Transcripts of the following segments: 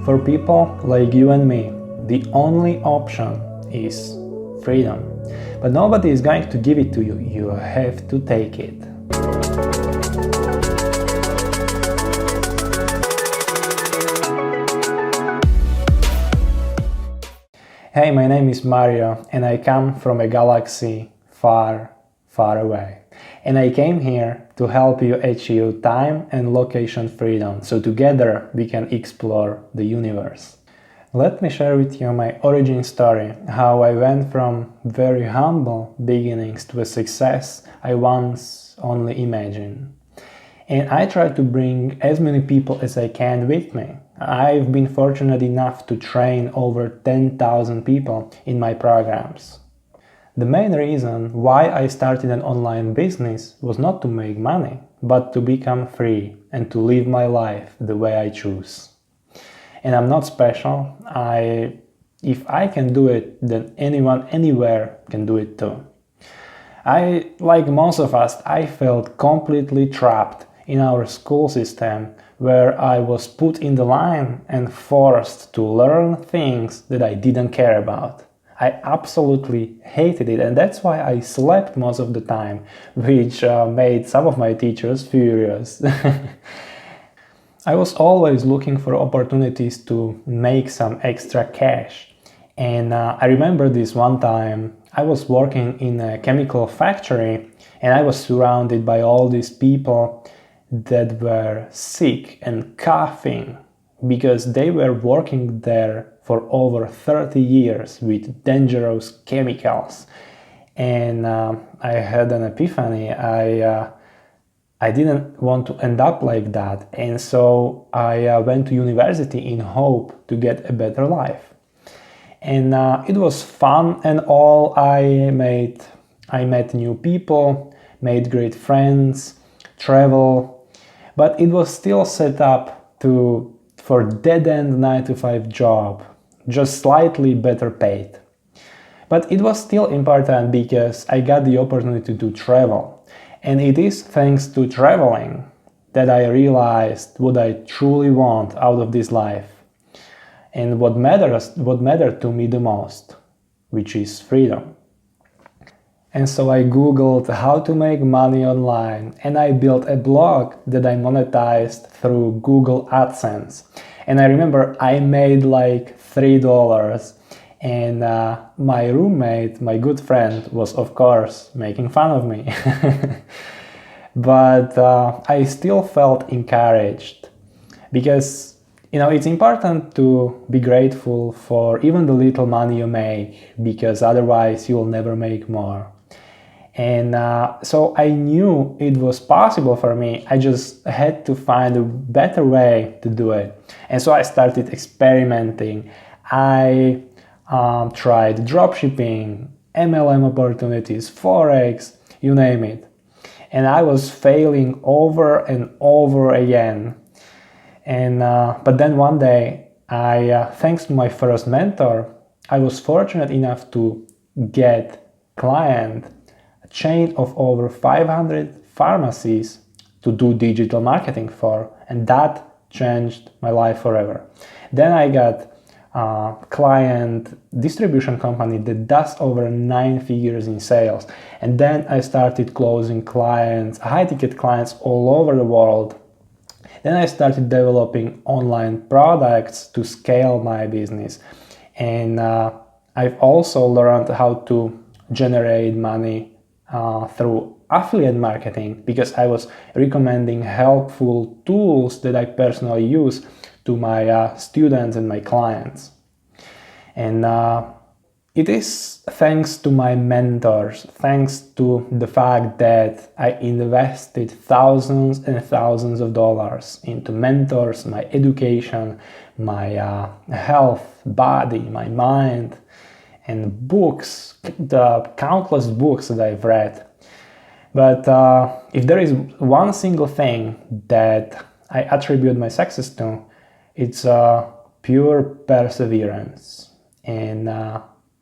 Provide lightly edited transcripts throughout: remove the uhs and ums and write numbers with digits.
For people like you and me, the only option is freedom. But nobody is going to give it to you. You have to take it. Hey, my name is Mario and I come from a galaxy far, far away. And I came here to help you achieve time and location freedom, so together we can explore the universe. Let me share with you my origin story, how I went from very humble beginnings to a success I once only imagined. And I try to bring as many people as I can with me. I've been fortunate enough to train over 10,000 people in my programs. The main reason why I started an online business was not to make money, but to become free and to live my life the way I choose. And I'm not special. If I can do it, then anyone, anywhere can do it too. Like most of us, I felt completely trapped in our school system, where I was put in the line and forced to learn things that I didn't care about. I absolutely hated it, and that's why I slept most of the time, which made some of my teachers furious. I was always looking for opportunities to make some extra cash. And I remember this one time I was working in a chemical factory and I was surrounded by all these people that were sick and coughing because they were working there for over 30 years with dangerous chemicals. And I had an epiphany. I didn't want to end up like that, and so I went to university in hope to get a better life. And it was fun and all. I met new people, made great friends, travel, but it was still set up for dead-end 9-to-5 job, just slightly better paid. But it was still important because I got the opportunity to travel. And it is thanks to traveling that I realized what I truly want out of this life and what mattered to me the most, which is freedom. And so I googled how to make money online, and I built a blog that I monetized through Google AdSense. And I remember I made like $3, and my roommate, my good friend, was of course making fun of me. But I still felt encouraged because it's important to be grateful for even the little money you make, because otherwise you'll never make more. And so I knew it was possible for me. I just had to find a better way to do it. And so I started experimenting. I tried dropshipping, MLM opportunities, Forex, you name it. And I was failing over and over again. And but then one day, thanks to my first mentor, I was fortunate enough to get a chain of over 500 pharmacies to do digital marketing for, and that changed my life forever. Then I got client distribution company that does over 9 figures in sales, and then I started closing clients, high-ticket clients all over the world. Then I started developing online products to scale my business, and I've also learned how to generate money through affiliate marketing, because I was recommending helpful tools that I personally use to my students and my clients. And it is thanks to my mentors, thanks to the fact that I invested thousands and thousands of dollars into mentors, my education, my health, body, my mind, and books, the countless books that I've read. But if there is one single thing that I attribute my success to, it's pure perseverance. And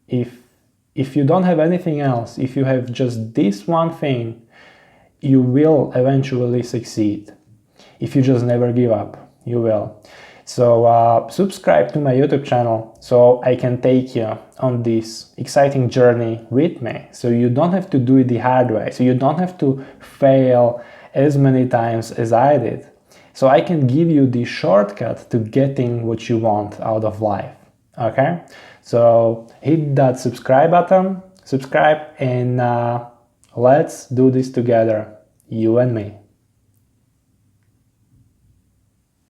if you don't have anything else, if you have just this one thing, you will eventually succeed. If you just never give up, you will. So subscribe to my YouTube channel so I can take you on this exciting journey with me. So you don't have to do it the hard way. So you don't have to fail as many times as I did. So I can give you the shortcut to getting what you want out of life. Okay? So hit that subscribe button, subscribe, and let's do this together, you and me.